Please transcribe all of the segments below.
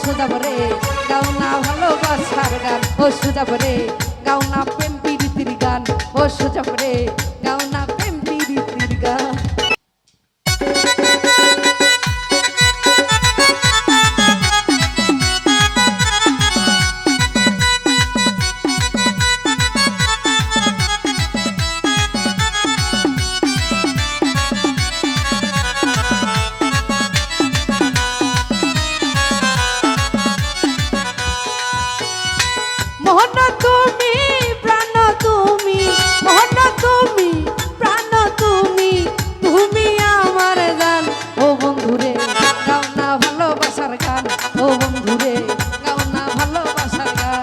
সুজাব রে গাও না ভালোবাসার গান ও সুজাব রে গাও না প্রেম প্রীতির গান ও সুজাব রে গাও না প্রেম প্রীতির গান। মোহন তুমি প্রাণ তুমি মোহন তুমি প্রাণ তুমি তুমি আমার গান ও বন্ধুরে গাও না ভালোবাসার গান ও বন্ধুরে গাও না ভালোবাসার গান।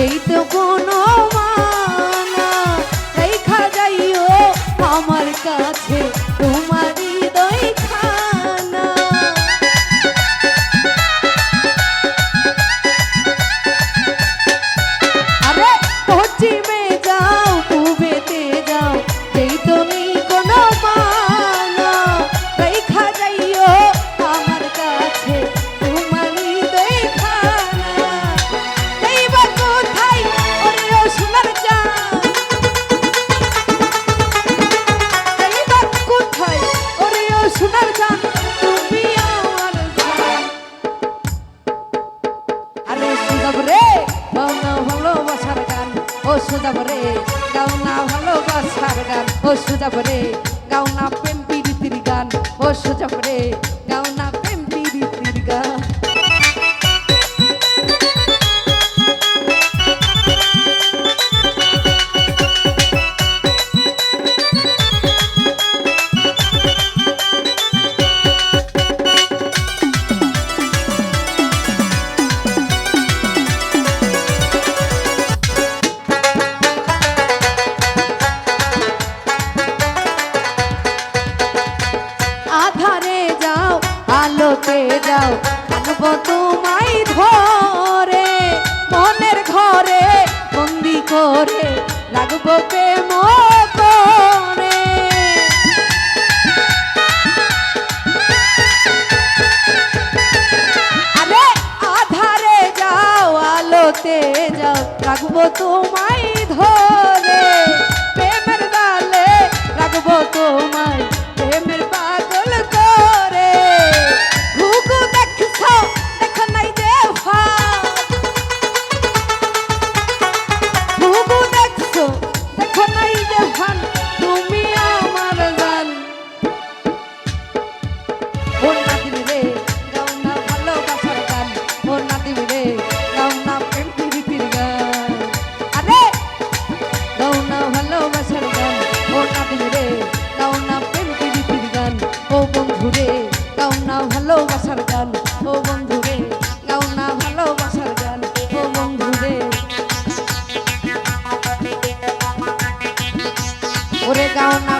এই তো কোনো মানা রেখা যাইও আমার কাছে তোমার হৃদয় খানা। আরে পশ্চিমে যাও পূবেতে যাও এই তো নেই কোনো মানা রেখা যাইও আমার কাছে তোমার হৃদয় খানা। সোনার গান তুমি আমার গান আরে সুজাব রে গাও না ভালোবাসার গান ও সুজাব রে গাও না ভালোবাসার গান ও সুজাব রে গাও না প্রেম প্রীতির গান ও সুজাব রে গাও না প্রেম প্রীতির গান। আলোতে যাও আনবো তোমায় ধরে মনের ঘরে বন্দি করে রাখবো প্রেম করে। আরে আধারে যাও আলোতে যাও রাখবো তোমায় ধরে প্রেমের গালে রাখবো তোমায় প্রেমের পাগল করে। ঘুঘু দেখছো দেখো নাই যে ঘুঘু দেখছো দেখো নাই যে ভান তুমি আমার গান ও নাতিনি রে গাও না ভালোবাসার গান ও নাতিনি রে গাও না প্রেম প্রীতির গান। আরে গাও না ভালোবাসার গান ও নাতিনি রে গাও না প্রেম প্রীতির গান ও বন্ধু রে গাও না ভালোবাসার গান ও বন্ধু রে গাও না ভালোবাসার গান ও বন্ধু রে ওরে গাও না